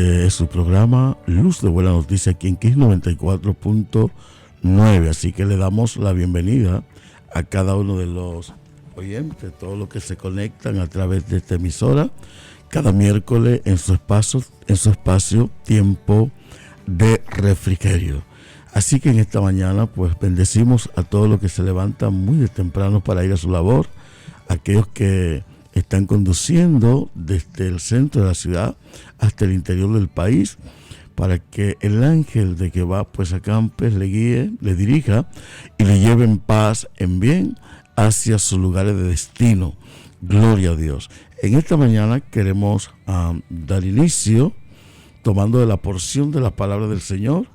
Este es su programa Luz de Buena Noticia aquí en Kiss 94.9. Así que le damos la bienvenida a cada uno de los oyentes, todos los que se conectan a través de esta emisora cada miércoles en su espacio Tiempo de Refrigerio. Así que en esta mañana pues bendecimos a todos los que se levantan muy de temprano para ir a su labor, aquellos que están conduciendo desde el centro de la ciudad hasta el interior del país, para que el ángel de que va pues a Campes le guíe, le dirija y le lleve en paz, en bien, hacia sus lugares de destino. Gloria a Dios. En esta mañana queremos dar inicio tomando de la porción de la palabra del Señor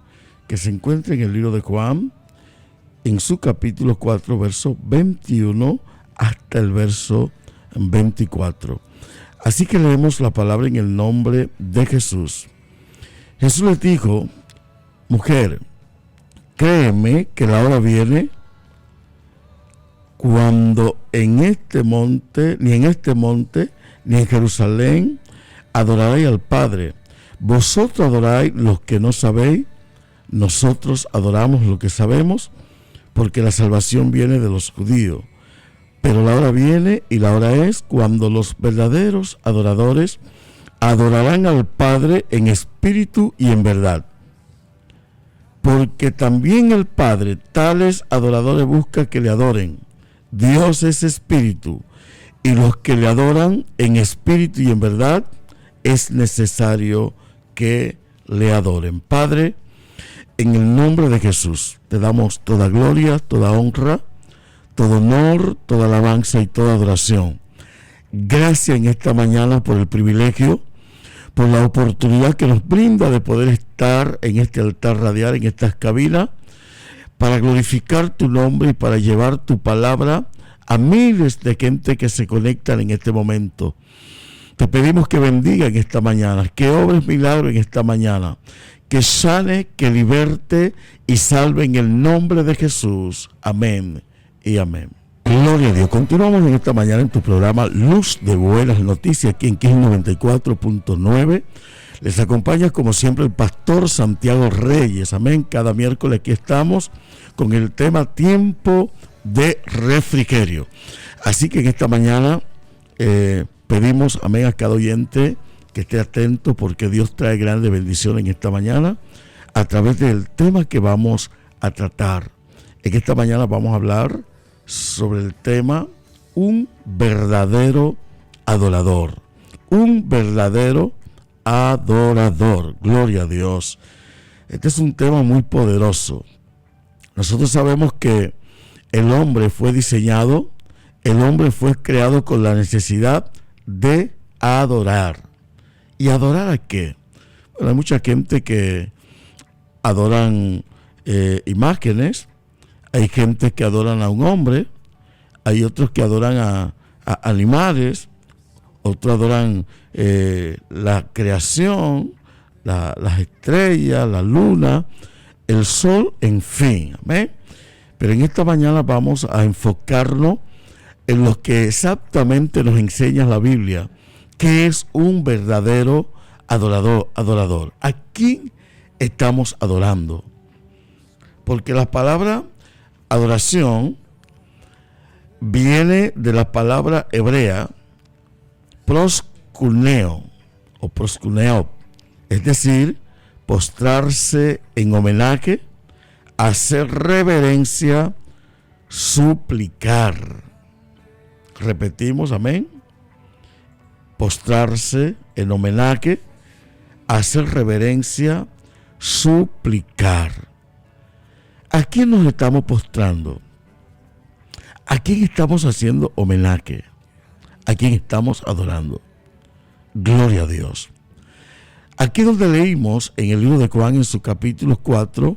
que se encuentra en el libro de Juan, en su capítulo 4, verso 21 hasta el verso 24. Así que leemos la palabra en el nombre de Jesús. Jesús les dijo: mujer, créeme que la hora viene cuando ni en este monte, ni en Jerusalén adoraréis al Padre. Vosotros adoráis lo que no sabéis, nosotros adoramos lo que sabemos, porque la salvación viene de los judíos. Pero la hora viene y la hora es cuando los verdaderos adoradores adorarán al Padre en espíritu y en verdad. Porque también el Padre tales adoradores busca que le adoren. Dios es espíritu, y los que le adoran en espíritu y en verdad es necesario que le adoren. Padre, en el nombre de Jesús te damos toda gloria, toda honra, todo honor, toda alabanza y toda adoración. Gracias en esta mañana por el privilegio, por la oportunidad que nos brinda de poder estar en este altar radial, en estas cabinas, para glorificar tu nombre y para llevar tu palabra a miles de gente que se conectan en este momento. Te pedimos que bendiga en esta mañana, que obres milagros en esta mañana, que sane, que liberte y salve en el nombre de Jesús. Amén y amén. Gloria a Dios. Continuamos en esta mañana en tu programa Luz de Buenas Noticias aquí en Kiss 94.9. Les acompaña como siempre el pastor Santiago Reyes. Amén. Cada miércoles aquí estamos con el tema Tiempo de Refrigerio. Así que en esta mañana pedimos, amén, a cada oyente que esté atento, porque Dios trae grandes bendiciones en esta mañana a través del tema que vamos a tratar. En esta mañana vamos a hablar sobre el tema un verdadero adorador. Un verdadero adorador. Gloria a Dios. Este es un tema muy poderoso. Nosotros sabemos que el hombre fue diseñado, el hombre fue creado con la necesidad de adorar. ¿Y adorar a qué? Bueno, hay mucha gente que adoran imágenes, hay gente que adoran a un hombre, hay otros que adoran a animales, otros adoran la creación, las estrellas, la luna, el sol, en fin. ¿Amén? Pero en esta mañana vamos a enfocarnos en lo que exactamente nos enseña la Biblia, que es un verdadero adorador. ¿A quién estamos adorando? Porque la palabra adoración viene de la palabra hebrea proskuneo o proskuneo, es decir, postrarse en homenaje, hacer reverencia, suplicar. Repetimos, amén. Postrarse en homenaje, hacer reverencia, suplicar. ¿A quién nos estamos postrando? ¿A quién estamos haciendo homenaje? ¿A quién estamos adorando? Gloria a Dios. Aquí donde leímos en el libro de Juan, en su capítulo 4,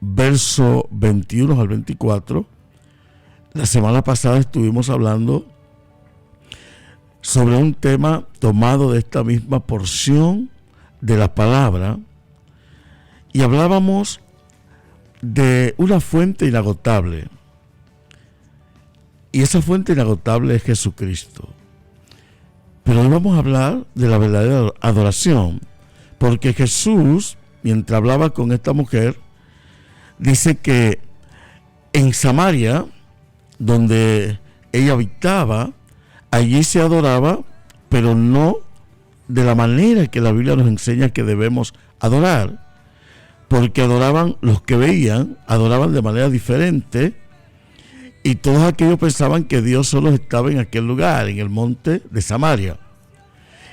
verso 21 al 24, la semana pasada estuvimos hablando sobre un tema tomado de esta misma porción de la palabra, y hablábamos de una fuente inagotable, y esa fuente inagotable es Jesucristo. Pero hoy vamos a hablar de la verdadera adoración, porque Jesús, mientras hablaba con esta mujer, dice que en Samaria, donde ella habitaba, allí se adoraba, pero no de la manera que la Biblia nos enseña que debemos adorar, porque adoraban los que veían, adoraban de manera diferente, y todos aquellos pensaban que Dios solo estaba en aquel lugar, en el monte de Samaria.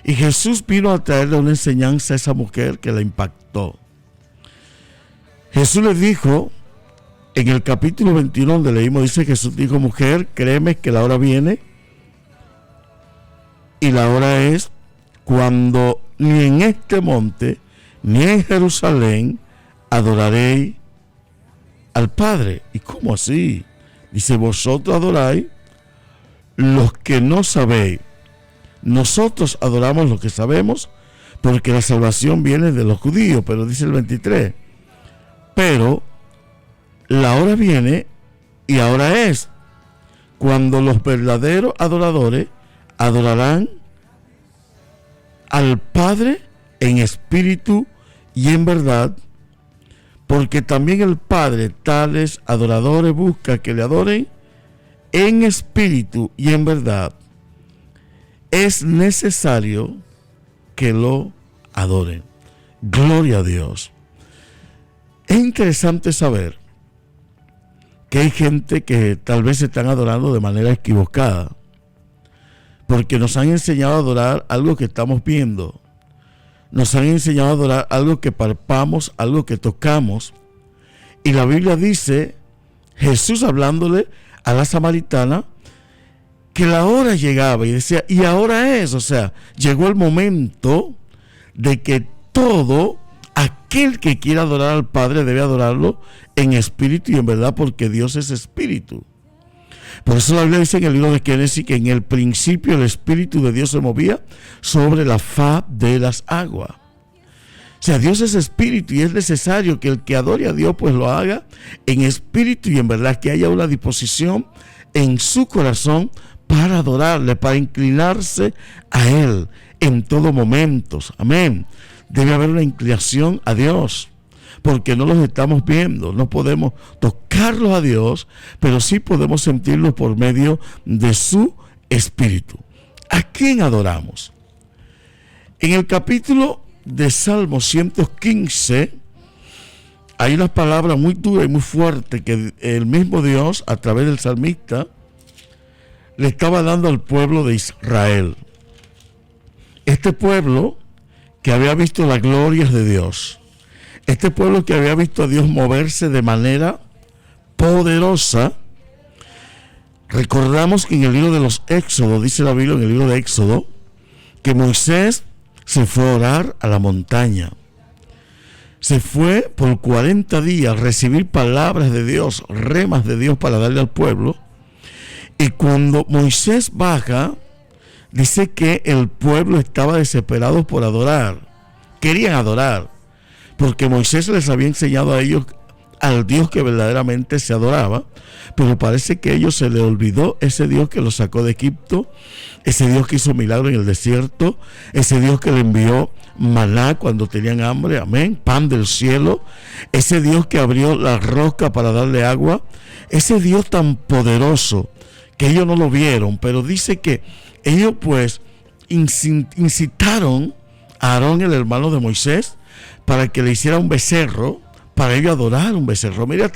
Y Jesús vino a traerle una enseñanza a esa mujer que la impactó. Jesús le dijo, en el capítulo 21 donde leímos, dice: Jesús dijo, mujer, créeme que la hora viene, y la hora es cuando ni en este monte, ni en Jerusalén, adoraréis al Padre. ¿Y cómo así? Dice: vosotros adoráis los que no sabéis. Nosotros adoramos lo que sabemos, porque la salvación viene de los judíos. Pero dice el 23, pero la hora viene, y ahora es, cuando los verdaderos adoradores adorarán al Padre en espíritu y en verdad, porque también el Padre tales adoradores busca que le adoren en espíritu y en verdad. Es necesario que lo adoren. Gloria a Dios. Es interesante saber que hay gente que tal vez se están adorando de manera equivocada, porque nos han enseñado a adorar algo que estamos viendo. Nos han enseñado a adorar algo que palpamos, algo que tocamos. Y la Biblia dice, Jesús hablándole a la samaritana, que la hora llegaba, y decía, y ahora es, o sea, llegó el momento de que todo aquel que quiera adorar al Padre debe adorarlo en espíritu y en verdad, porque Dios es espíritu. Por eso la Biblia dice en el libro de Génesis que en el principio el Espíritu de Dios se movía sobre la faz de las aguas. O sea, Dios es espíritu, y es necesario que el que adore a Dios pues lo haga en espíritu y en verdad, que haya una disposición en su corazón para adorarle, para inclinarse a Él en todo momento. Amén. Debe haber una inclinación a Dios, porque no los estamos viendo, no podemos tocarlos a Dios, pero sí podemos sentirlos por medio de su espíritu. ¿A quién adoramos? En el capítulo de Salmo 115 hay una palabra muy dura y muy fuerte que el mismo Dios, a través del salmista, le estaba dando al pueblo de Israel. Este pueblo que había visto las glorias de Dios, este pueblo que había visto a Dios moverse de manera poderosa. Recordamos que en el libro de los Éxodos, dice la Biblia en el libro de Éxodo, que Moisés se fue a orar a la montaña. Se fue por 40 días a recibir palabras de Dios, remas de Dios para darle al pueblo. Y cuando Moisés baja, dice que el pueblo estaba desesperado por adorar. Querían adorar, porque Moisés les había enseñado a ellos al Dios que verdaderamente se adoraba, pero parece que a ellos se les olvidó ese Dios que los sacó de Egipto, ese Dios que hizo milagro en el desierto, ese Dios que le envió maná cuando tenían hambre, amén, pan del cielo, ese Dios que abrió la roca para darle agua, ese Dios tan poderoso que ellos no lo vieron. Pero dice que ellos pues incitaron a Aarón, el hermano de Moisés, para que le hiciera un becerro, para ellos adorar un becerro. Mira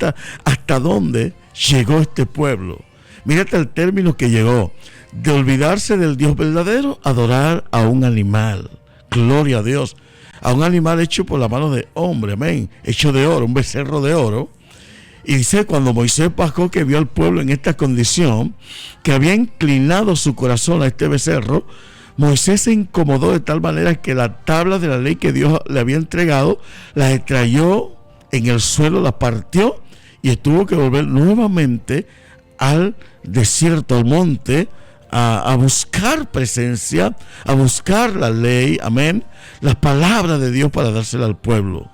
hasta dónde llegó este pueblo. Mira hasta el término que llegó, de olvidarse del Dios verdadero, adorar a un animal. Gloria a Dios. A un animal hecho por la mano de hombre, amén, hecho de oro, un becerro de oro. Y dice, cuando Moisés bajó, que vio al pueblo en esta condición, que había inclinado su corazón a este becerro, Moisés se incomodó de tal manera que la tabla de la ley que Dios le había entregado, la extrayó en el suelo, la partió, y tuvo que volver nuevamente al desierto, al monte, a buscar presencia, a buscar la ley, amén, las palabras de Dios para dársela al pueblo.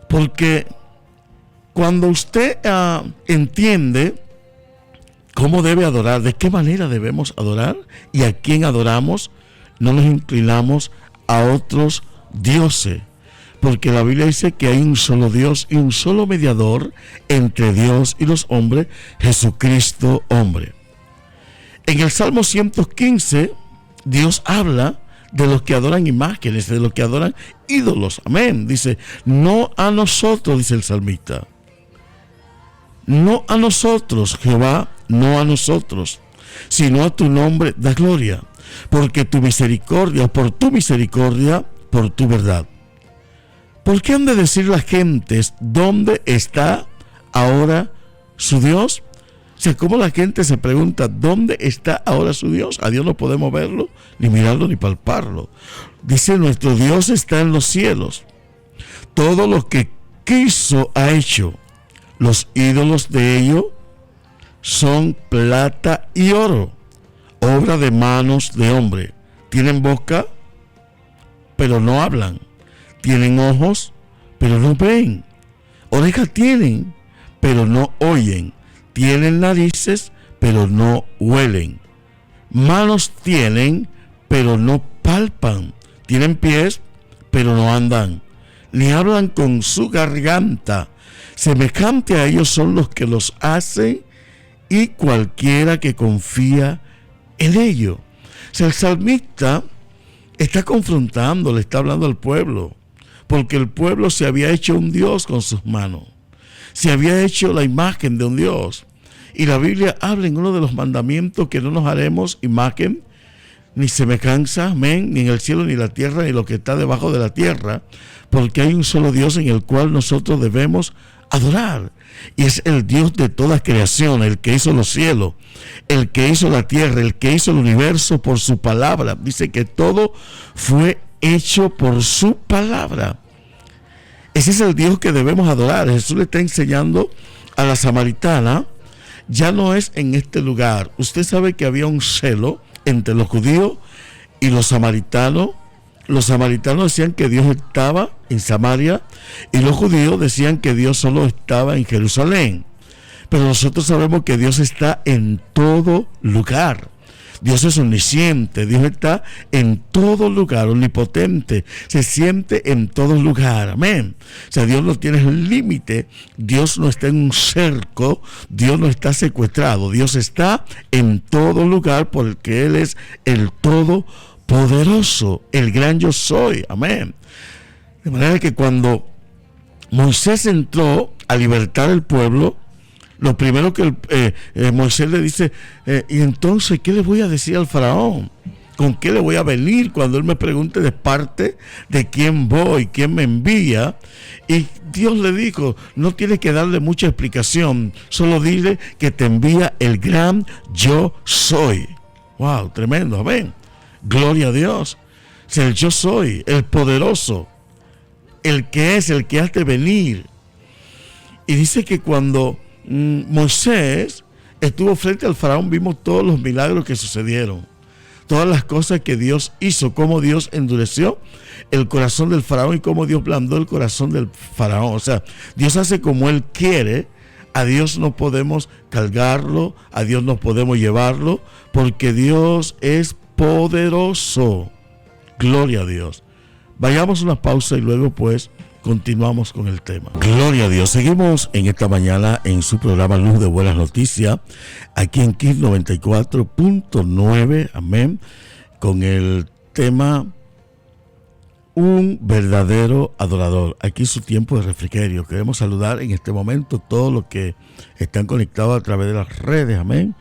Porque cuando usted entiende ¿Cómo debe adorar? ¿De qué manera debemos adorar? ¿Y a quién adoramos? No nos inclinamos a otros dioses, porque la Biblia dice que hay un solo Dios y un solo mediador entre Dios y los hombres, Jesucristo hombre. En el Salmo 115, Dios habla de los que adoran imágenes, de los que adoran ídolos. Amén. Dice, no a nosotros, dice el salmista. No a nosotros, Jehová, no a nosotros, sino a tu nombre da gloria, porque tu misericordia, por tu misericordia, por tu verdad. ¿Por qué han de decir las gentes dónde está ahora su Dios? O sea, ¿cómo la gente se pregunta dónde está ahora su Dios? A Dios no podemos verlo, ni mirarlo, ni palparlo. Dice, nuestro Dios está en los cielos. Todo lo que quiso ha hecho. Los ídolos de ellos son plata y oro, obra de manos de hombre. Tienen boca, pero no hablan. Tienen ojos, pero no ven. Orejas tienen, pero no oyen. Tienen narices, pero no huelen. Manos tienen, pero no palpan. Tienen pies, pero no andan. Ni hablan con su garganta. Semejante a ellos son los que los hacen y cualquiera que confía en ellos. O sea, el salmista está confrontando, le está hablando al pueblo, porque el pueblo se había hecho un Dios con sus manos. Se había hecho la imagen de un Dios. Y la Biblia habla en uno de los mandamientos que no nos haremos imagen ni semejanza, amén, ni en el cielo, ni en la tierra, ni lo que está debajo de la tierra, porque hay un solo Dios en el cual nosotros debemos adorar. Y es el Dios de toda creación, el que hizo los cielos, el que hizo la tierra, el que hizo el universo por su palabra. Dice que todo fue hecho por su palabra. Ese es el Dios que debemos adorar. Jesús le está enseñando a la samaritana, ya no es en este lugar. Usted sabe que había un celo entre los judíos y los samaritanos. Los samaritanos decían que Dios estaba en Samaria y los judíos decían que Dios solo estaba en Jerusalén. Pero nosotros sabemos que Dios está en todo lugar. Dios es omnisciente, Dios está en todo lugar, omnipotente, se siente en todo lugar, amén. O sea, Dios no tiene un límite, Dios no está en un cerco, Dios no está secuestrado, Dios está en todo lugar porque Él es el todopoderoso, el gran yo soy, amén. De manera que cuando Moisés entró a libertar al pueblo, lo primero que Moisés le dice, y entonces, ¿qué le voy a decir al faraón? ¿Con qué le voy a venir cuando él me pregunte de parte de quién voy, quién me envía? Y Dios le dijo, no tienes que darle mucha explicación, solo dile que te envía el gran yo soy. Wow, tremendo, amén. Gloria a Dios. O sea, el yo soy, el poderoso, el que es, el que hace venir. Y dice que cuando Moisés estuvo frente al faraón, vimos todos los milagros que sucedieron, todas las cosas que Dios hizo, cómo Dios endureció el corazón del faraón y cómo Dios blandó el corazón del faraón. O sea, Dios hace como Él quiere. A Dios no podemos cargarlo, a Dios no podemos llevarlo, porque Dios es poderoso. Gloria a Dios. Vayamos a una pausa y luego pues continuamos con el tema. Gloria a Dios. Seguimos en esta mañana en su programa Luz de Buenas Noticias, aquí en KISS 94.9, amén, con el tema Un verdadero adorador. Aquí su tiempo de refrigerio. Queremos saludar en este momento todos los que están conectados a través de las redes, amén.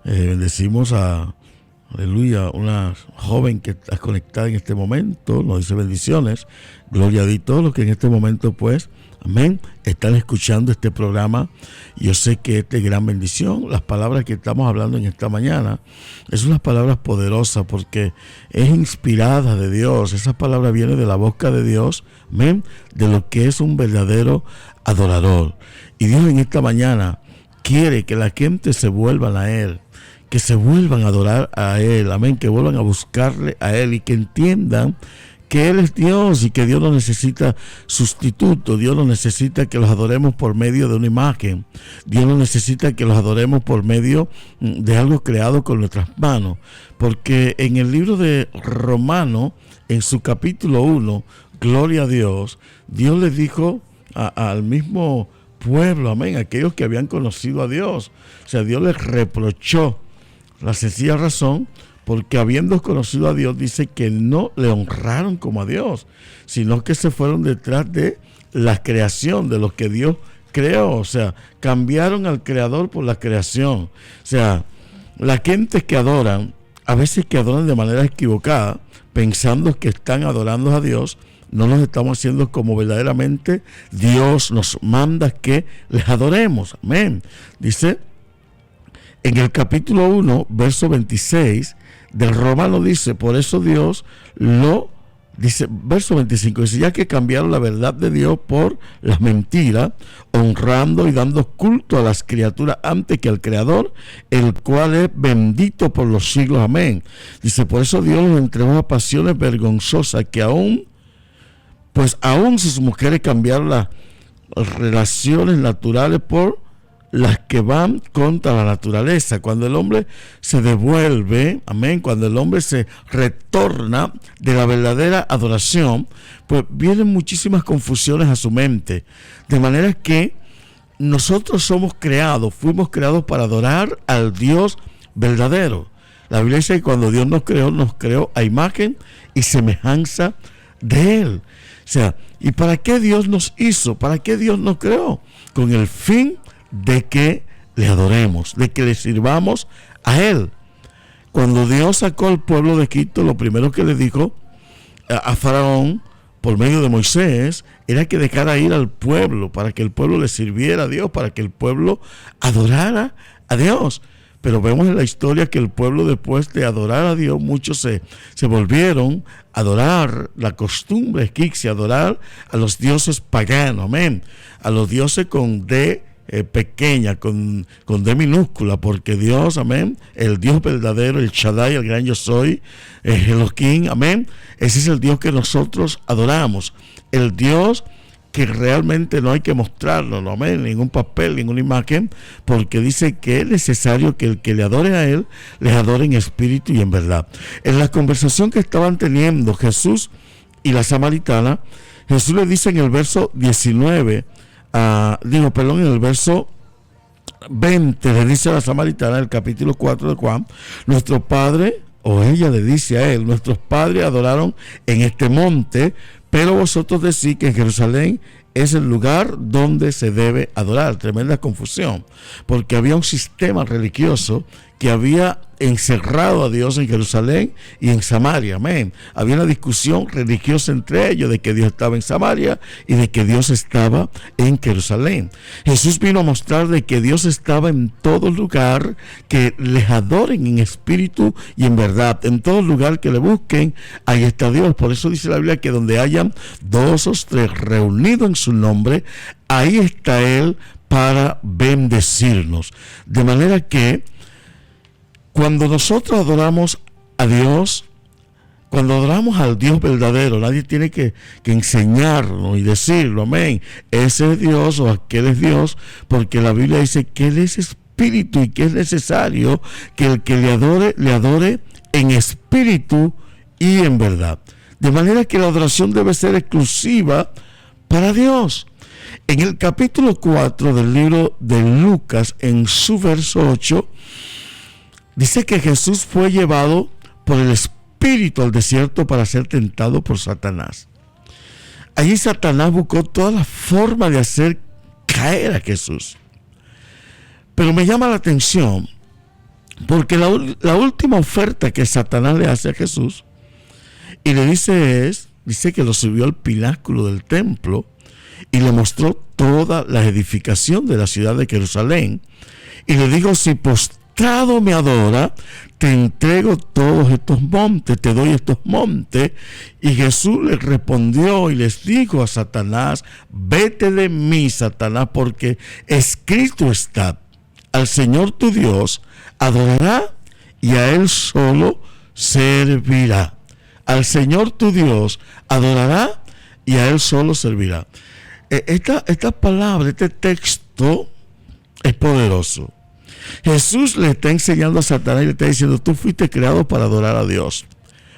Bendecimos a aleluya, una joven que está conectada en este momento, nos dice bendiciones, gloria a Dios, todos los que en este momento pues, amén, están escuchando este programa. Yo sé que esta es gran bendición. Las palabras que estamos hablando en esta mañana es unas palabras poderosas porque es inspirada de Dios. Esa palabra viene de la boca de Dios, amén, de lo que es un verdadero adorador. Y Dios en esta mañana quiere que la gente se vuelvan a Él, que se vuelvan a adorar a Él, amén, que vuelvan a buscarle a Él y que entiendan que Él es Dios y que Dios no necesita sustituto. Dios no necesita que los adoremos por medio de una imagen. Dios no necesita que los adoremos por medio de algo creado con nuestras manos. Porque en el libro de Romanos, en su capítulo 1, gloria a Dios, Dios le dijo al mismo pueblo, amén, aquellos que habían conocido a Dios. O sea, Dios les reprochó la sencilla razón porque habiendo conocido a Dios, dice que no le honraron como a Dios, sino que se fueron detrás de la creación, de lo que Dios creó. O sea, cambiaron al creador por la creación. O sea, la gente que adoran, a veces que adoran de manera equivocada, pensando que están adorando a Dios, no nos estamos haciendo como verdaderamente Dios nos manda que les adoremos. Amén. Dice en el capítulo 1, verso 26 del Romano, dice, por eso Dios dice, verso 25, dice, ya que cambiaron la verdad de Dios por las mentiras, honrando y dando culto a las criaturas antes que al Creador, el cual es bendito por los siglos. Amén. Dice, por eso Dios los entregó a pasiones vergonzosas que aún sus mujeres cambiaron las relaciones naturales por las que van contra la naturaleza. Cuando el hombre se devuelve, amén, cuando el hombre se retorna de la verdadera adoración, pues vienen muchísimas confusiones a su mente. De manera que nosotros fuimos creados para adorar al Dios verdadero. La Biblia dice que cuando Dios nos creó a imagen y semejanza de Él. O sea, ¿y para qué Dios nos hizo? ¿Para qué Dios nos creó? Con el fin de que le adoremos, de que le sirvamos a Él. Cuando Dios sacó al pueblo de Egipto, lo primero que le dijo a Faraón, por medio de Moisés, era que dejara ir al pueblo, para que el pueblo le sirviera a Dios, para que el pueblo adorara a Dios. Pero vemos en la historia que el pueblo, después de adorar a Dios, muchos se volvieron a adorar la costumbre egipcia, adorar a los dioses paganos, amén, a los dioses con D pequeña, con D minúscula, porque Dios, amén, el Dios verdadero, el Shaddai, el gran yo soy, Elohim, amén, ese es el Dios que nosotros adoramos, el Dios que realmente no hay que mostrarlo, no, amén, ningún papel, ninguna imagen, porque dice que es necesario que el que le adore a Él, les adore en espíritu y en verdad. En la conversación que estaban teniendo Jesús y la samaritana, Jesús le dice en el verso 19, en el verso 20, le dice a la samaritana, en el capítulo 4 de Juan, nuestro Padre, o ella le dice a él, nuestros padres adoraron en este monte, pero vosotros decís que en Jerusalén es el lugar donde se debe adorar. Tremenda confusión, porque había un sistema religioso que había encerrado a Dios en Jerusalén y en Samaria, amén. Había una discusión religiosa entre ellos de que Dios estaba en Samaria y de que Dios estaba en Jerusalén. Jesús vino a mostrar de que Dios estaba en todo lugar, que les adoren en espíritu y en verdad. En todo lugar que le busquen, ahí está Dios. Por eso dice la Biblia que donde hayan 2 o 3 reunidos en su nombre, ahí está Él para bendecirnos. De manera que cuando nosotros adoramos a Dios, cuando adoramos al Dios verdadero, nadie tiene que enseñarnos y decirlo, amén, ese es Dios o aquel es Dios, porque la Biblia dice que Él es espíritu y que es necesario que el que le adore en espíritu y en verdad. De manera que la adoración debe ser exclusiva para Dios. En el capítulo 4 del libro de Lucas, en su verso 8, dice que Jesús fue llevado por el Espíritu al desierto para ser tentado por Satanás. Allí Satanás buscó toda la forma de hacer caer a Jesús. Pero me llama la atención porque la última oferta que Satanás le hace a Jesús y le dice que lo subió al pináculo del templo y le mostró toda la edificación de la ciudad de Jerusalén y le dijo, si postrado me adora, te entrego todos estos montes, te doy estos montes. Y Jesús le respondió y les dijo a Satanás, vete de mí, Satanás, porque escrito está, al Señor tu Dios adorará y a Él solo servirá. al Señor tu Dios adorará y a Él solo servirá. Esta palabra, este texto es poderoso. Jesús le está enseñando a Satanás y le está diciendo: tú fuiste creado para adorar a Dios,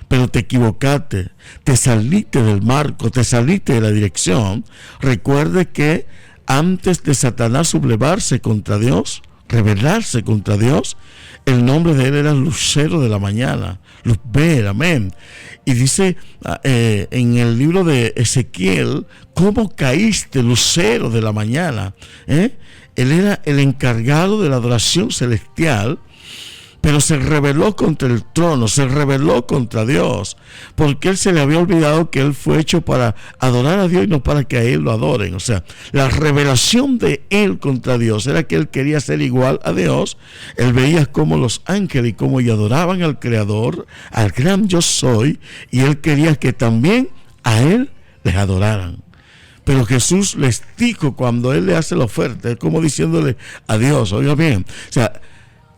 pero te equivocaste, te saliste del marco, te saliste de la dirección. Recuerde que antes de Satanás sublevarse contra Dios, rebelarse contra Dios, el nombre de él era Lucero de la mañana, luz ver, amén. Y dice en el libro de Ezequiel: ¿cómo caíste, lucero de la mañana? Él era el encargado de la adoración celestial, pero se rebeló contra el trono, se rebeló contra Dios, porque él se le había olvidado que él fue hecho para adorar a Dios y no para que a él lo adoren. O sea, la rebelación de él contra Dios era que él quería ser igual a Dios. Él veía cómo los ángeles y cómo ellos adoraban al Creador, al gran yo soy, y él quería que también a él les adoraran. Pero Jesús les dijo, cuando él le hace la oferta, es como diciéndole a Dios, oiga bien, o sea,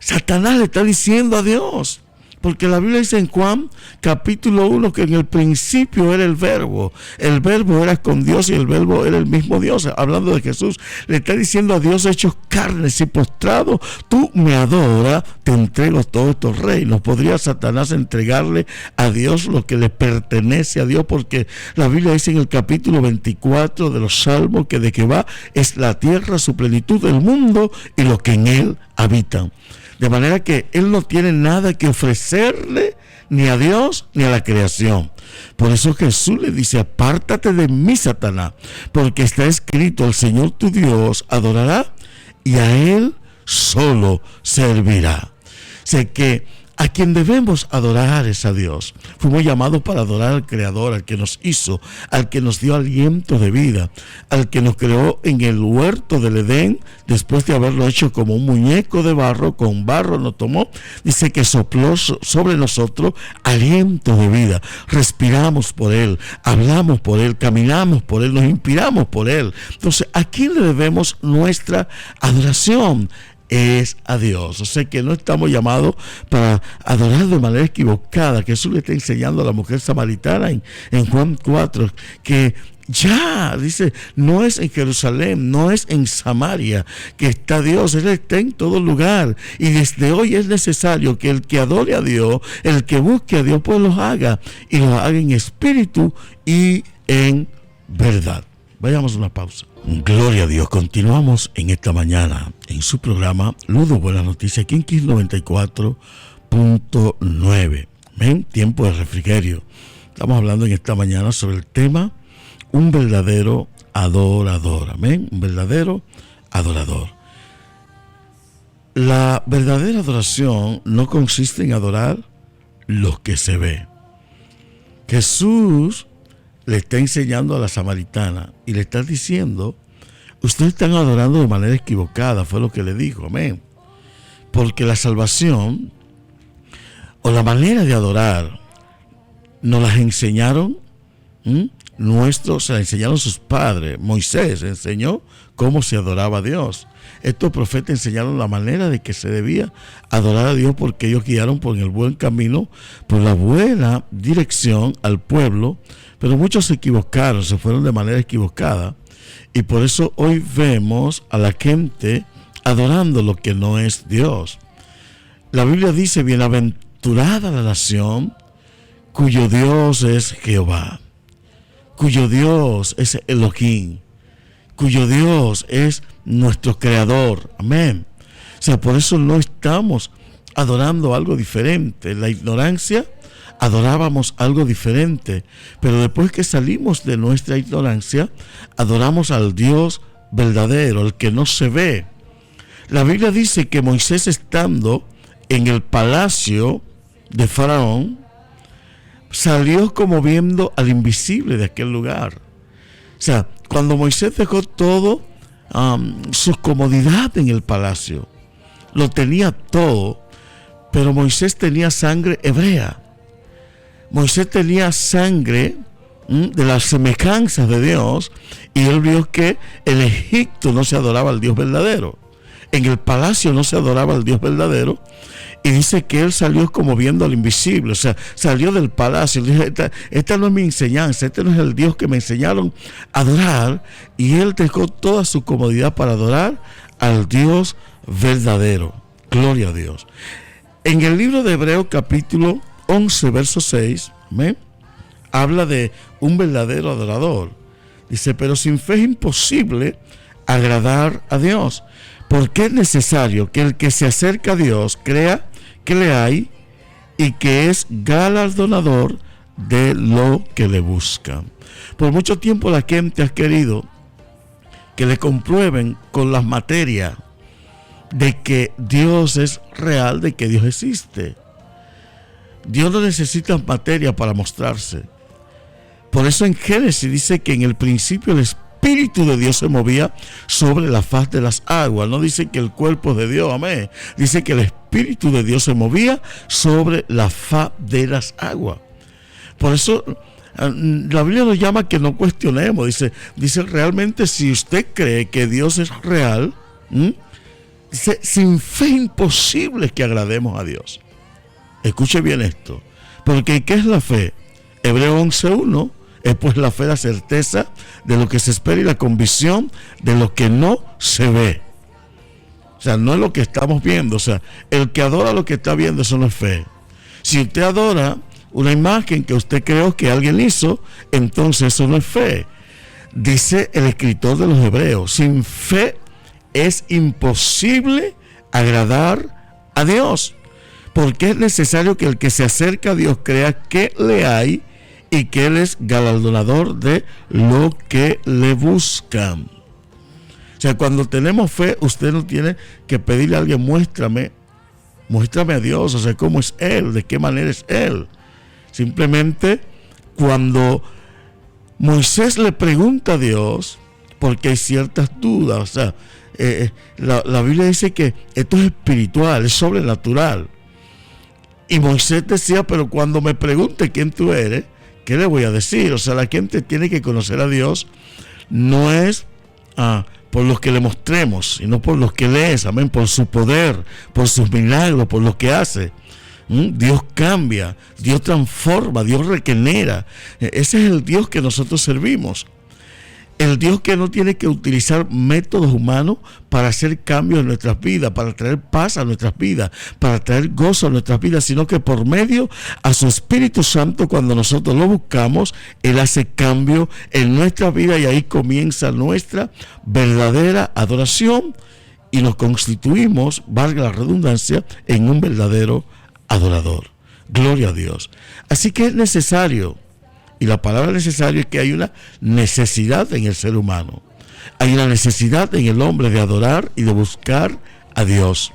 Satanás le está diciendo a Dios, porque la Biblia dice en Juan capítulo 1 que en el principio era el verbo era con Dios y el verbo era el mismo Dios. Hablando de Jesús, le está diciendo a Dios hecho carne: si postrado tú me adoras, te entrego todos estos reinos. ¿Podría Satanás entregarle a Dios lo que le pertenece a Dios? Porque la Biblia dice en el capítulo 24 de los Salmos que de Jehová es la tierra, su plenitud, el mundo y lo que en él habitan. De manera que él no tiene nada que ofrecerle ni a Dios ni a la creación. Por eso Jesús le dice: apártate de mí, Satanás, porque está escrito: el Señor tu Dios adorará y a Él solo servirá. Sé que a quien debemos adorar es a Dios. Fuimos llamados para adorar al Creador, al que nos hizo, al que nos dio aliento de vida, al que nos creó en el huerto del Edén, después de haberlo hecho como un muñeco de barro, con barro nos tomó, dice que sopló sobre nosotros aliento de vida. Respiramos por Él, hablamos por Él, caminamos por Él, nos inspiramos por Él. Entonces, ¿a quién le debemos nuestra adoración? Es a Dios. O sea que no estamos llamados para adorar de manera equivocada. Que Jesús le está enseñando a la mujer samaritana en Juan 4 que ya, dice, no es en Jerusalén, no es en Samaria que está Dios, Él está en todo lugar. Y desde hoy es necesario que el que adore a Dios, el que busque a Dios, pues lo haga, y lo haga en espíritu y en verdad. Vayamos a una pausa. Gloria a Dios. Continuamos en esta mañana en su programa Ludo Buenas Noticias, aquí en Kiss 94.9. ¿Ven? Tiempo de refrigerio. Estamos hablando en esta mañana sobre el tema un verdadero adorador. Amén. Un verdadero adorador. La verdadera adoración no consiste en adorar lo que se ve. Jesús le está enseñando a la samaritana y le está diciendo: ustedes están adorando de manera equivocada, fue lo que le dijo, amén. Porque la salvación o la manera de adorar nos las enseñaron se la enseñaron sus padres. Moisés enseñó cómo se adoraba a Dios. Estos profetas enseñaron la manera de que se debía adorar a Dios, porque ellos guiaron por el buen camino, por la buena dirección al pueblo. Pero muchos se equivocaron, se fueron de manera equivocada, y por eso hoy vemos a la gente adorando lo que no es Dios. La Biblia dice: bienaventurada la nación cuyo Dios es Jehová, cuyo Dios es Elohim, cuyo Dios es nuestro Creador. Amén. O sea, por eso no estamos adorando algo diferente. La ignorancia, adorábamos algo diferente, pero después que salimos de nuestra ignorancia, adoramos al Dios verdadero, el que no se ve. La Biblia dice que Moisés, estando en el palacio de Faraón, salió como viendo al invisible de aquel lugar. O sea, cuando Moisés dejó todo, su comodidad en el palacio, lo tenía todo, pero Moisés tenía sangre hebrea. Moisés tenía sangre de las semejanzas de Dios, y él vio que en Egipto no se adoraba al Dios verdadero, en el palacio no se adoraba al Dios verdadero, Y dice que él salió como viendo al invisible, o sea, salió del palacio. Dice, esta no es mi enseñanza, este no es el Dios que me enseñaron a adorar. Y él dejó toda su comodidad para adorar al Dios verdadero. Gloria a Dios. En el libro de Hebreos capítulo 11, verso 6, ¿me? Habla de un verdadero adorador. Dice, pero sin fe es imposible agradar a Dios, porque es necesario que el que se acerca a Dios crea que le hay y que es galardonador de lo que le busca. Por mucho tiempo la gente ha querido que le comprueben con las materias de que Dios es real, de que Dios existe. Dios no necesita materia para mostrarse. Por eso en Génesis dice que en el principio el Espíritu de Dios se movía sobre la faz de las aguas. No dice que el cuerpo de Dios, amén. Dice que el Espíritu de Dios se movía sobre la faz de las aguas. Por eso la Biblia nos llama que no cuestionemos. Dice realmente, si usted cree que Dios es real, dice, sin fe imposible que agrademos a Dios. Escuche bien esto. Porque ¿qué es la fe? Hebreos 11:1 es pues la fe, la certeza de lo que se espera y la convicción de lo que no se ve. O sea, no es lo que estamos viendo. O sea, el que adora lo que está viendo, eso no es fe. Si usted adora una imagen que usted creó que alguien hizo, entonces eso no es fe. Dice el escritor de los Hebreos, sin fe es imposible agradar a Dios, porque es necesario que el que se acerca a Dios crea que le hay y que Él es galardonador de lo que le buscan. O sea, cuando tenemos fe, usted no tiene que pedirle a alguien, muéstrame a Dios, o sea, cómo es Él, de qué manera es Él. Simplemente cuando Moisés le pregunta a Dios, porque hay ciertas dudas, o sea, la Biblia dice que esto es espiritual, es sobrenatural. Y Moisés decía, pero cuando me pregunte quién tú eres, ¿qué le voy a decir? O sea, la gente tiene que conocer a Dios, no es por los que le mostremos, sino por los que Él es, amén, por su poder, por sus milagros, por lo que hace. Dios cambia, Dios transforma, Dios regenera. Ese es el Dios que nosotros servimos. El Dios que no tiene que utilizar métodos humanos para hacer cambios en nuestras vidas, para traer paz a nuestras vidas, para traer gozo a nuestras vidas, sino que por medio a su Espíritu Santo, cuando nosotros lo buscamos, Él hace cambio en nuestra vida y ahí comienza nuestra verdadera adoración y nos constituimos, valga la redundancia, en un verdadero adorador. Gloria a Dios. Así que es necesario. Y la palabra necesario es que hay una necesidad en el ser humano. Hay una necesidad en el hombre de adorar y de buscar a Dios.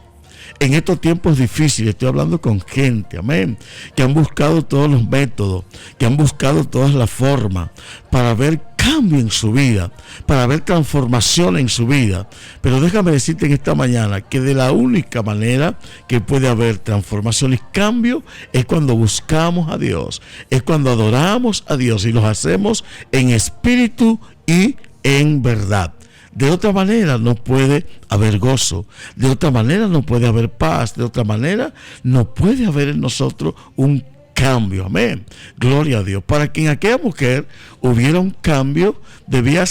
En estos tiempos difíciles, estoy hablando con gente, amén, que han buscado todos los métodos, que han buscado todas las formas para ver cambio en su vida, para ver transformación en su vida. Pero déjame decirte en esta mañana que de la única manera que puede haber transformación y cambio es cuando buscamos a Dios, es cuando adoramos a Dios y los hacemos en espíritu y en verdad. De otra manera no puede haber gozo, de otra manera no puede haber paz, de otra manera no puede haber en nosotros un cambio, amén, gloria a Dios. Para que en aquella mujer hubiera un cambio, debía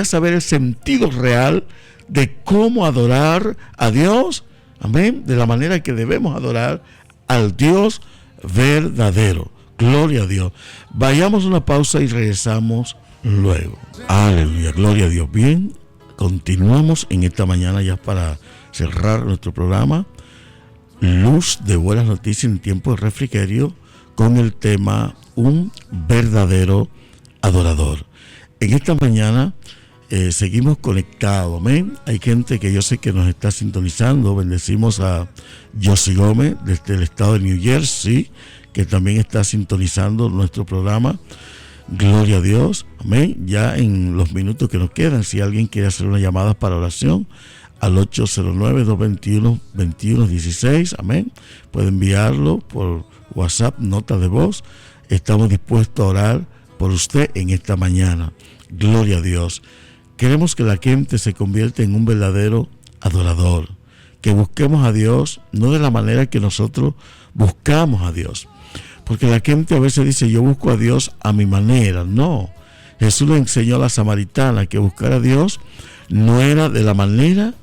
saber el sentido real de cómo adorar a Dios, amén, de la manera que debemos adorar al Dios verdadero, gloria a Dios. Vayamos a una pausa y regresamos luego. Aleluya, gloria a Dios. Bien, continuamos en esta mañana ya para cerrar nuestro programa, Luz de Buenas Noticias en tiempo de refrigerio, con el tema Un verdadero adorador. En esta mañana seguimos conectados, amén. Hay gente que yo sé que nos está sintonizando. Bendecimos a Josie Gómez desde el estado de New Jersey, que también está sintonizando nuestro programa. Gloria a Dios, amén. Ya en los minutos que nos quedan, si alguien quiere hacer una llamada para oración, al 809-221-2116, amén. Puede enviarlo por WhatsApp, nota de voz. Estamos dispuestos a orar por usted en esta mañana. Gloria a Dios. Queremos que la gente se convierta en un verdadero adorador. que busquemos a Dios no de la manera que nosotros buscamos a Dios. Porque la gente a veces dice, yo busco a Dios a mi manera. No, Jesús le enseñó a la samaritana que buscar a Dios no era de la manera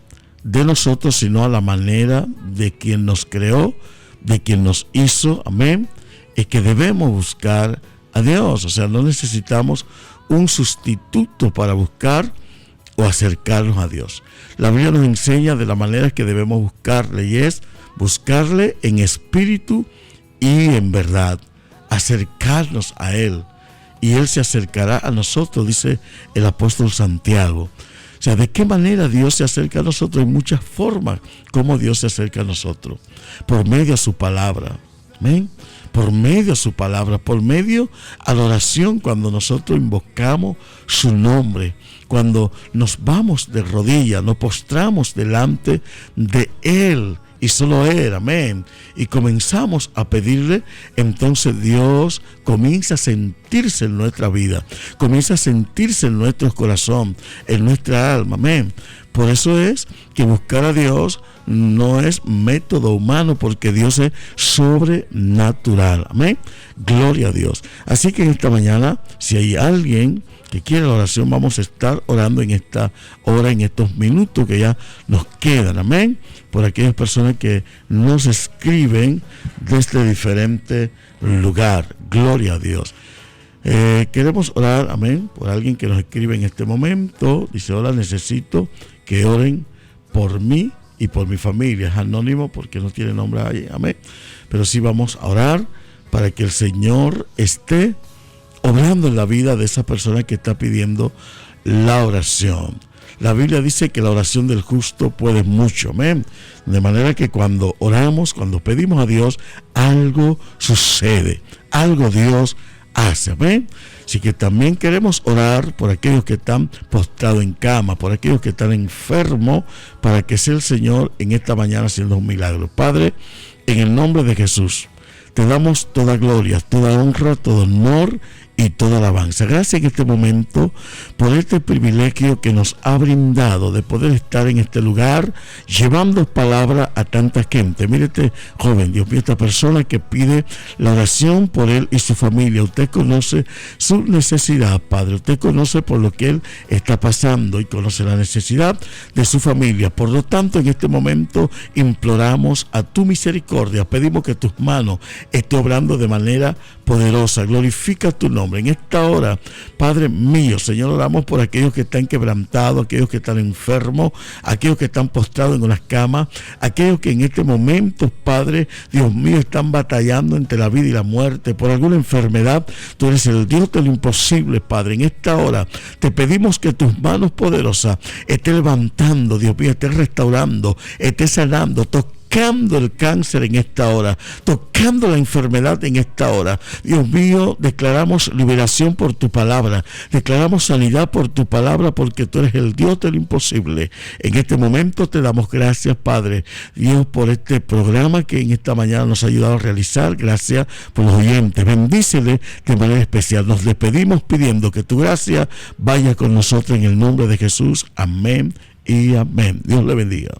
de nosotros, sino a la manera de quien nos creó, de quien nos hizo. Amén. Es que debemos buscar a Dios. O sea, no necesitamos un sustituto para buscar o acercarnos a Dios. La Biblia nos enseña de la manera que debemos buscarle, y es buscarle en espíritu y en verdad, acercarnos a Él, y Él se acercará a nosotros, dice el apóstol Santiago. O sea, ¿de qué manera Dios se acerca a nosotros? Hay muchas formas como Dios se acerca a nosotros. Por medio de su palabra. ¿Amén? Por medio de su palabra, por medio a la oración, cuando nosotros invocamos su nombre, cuando nos vamos de rodillas, nos postramos delante de Él y solo Él, amén, y comenzamos a pedirle, entonces Dios comienza a sentirse en nuestra vida, comienza a sentirse en nuestro corazón, en nuestra alma, amén. Por eso es que buscar a Dios no es método humano, porque Dios es sobrenatural. Amén. Gloria a Dios. Así que en esta mañana, si hay alguien que quiere la oración, vamos a estar orando en esta hora, en estos minutos que ya nos quedan. Amén. Por aquellas personas que nos escriben desde diferente lugar. Gloria a Dios. Queremos orar, amén, por alguien que nos escribe en este momento. Dice, hola, necesito que oren por mí y por mi familia. Es anónimo porque no tiene nombre ahí, amén. Pero sí vamos a orar para que el Señor esté obrando en la vida de esa persona que está pidiendo la oración. La Biblia dice que la oración del justo puede mucho, amén. De manera que cuando oramos, cuando pedimos a Dios, algo sucede, algo Dios hace, amén. Así que también queremos orar por aquellos que están postrados en cama, por aquellos que están enfermos, para que sea el Señor en esta mañana haciendo un milagro. Padre, en el nombre de Jesús, te damos toda gloria, toda honra, todo honor y toda alabanza. Gracias en este momento por este privilegio que nos ha brindado de poder estar en este lugar llevando palabra a tanta gente. Mire este joven, Dios mío, esta persona que pide la oración por él y su familia. Usted conoce su necesidad, Padre. Usted conoce por lo que él está pasando y conoce la necesidad de su familia. Por lo tanto, en este momento imploramos a tu misericordia. Pedimos que tus manos estén obrando de manera poderosa. Glorifica tu nombre. En esta hora, Padre mío, Señor, oramos por aquellos que están quebrantados, aquellos que están enfermos, aquellos que están postrados en unas camas, aquellos que en este momento, Padre, Dios mío, están batallando entre la vida y la muerte por alguna enfermedad. Tú eres el Dios de lo imposible, Padre. En esta hora te pedimos que tus manos poderosas estén levantando, Dios mío, estén restaurando, estén sanando, tocando el cáncer en esta hora, tocando la enfermedad en esta hora. Dios mío, declaramos liberación por tu palabra, declaramos sanidad por tu palabra, porque tú eres el Dios de lo imposible. En este momento te damos gracias, Padre Dios, por este programa que en esta mañana nos ha ayudado a realizar. Gracias por los oyentes, bendícele de manera especial. Nos despedimos pidiendo que tu gracia vaya con nosotros en el nombre de Jesús. Amén y amén. Dios le bendiga.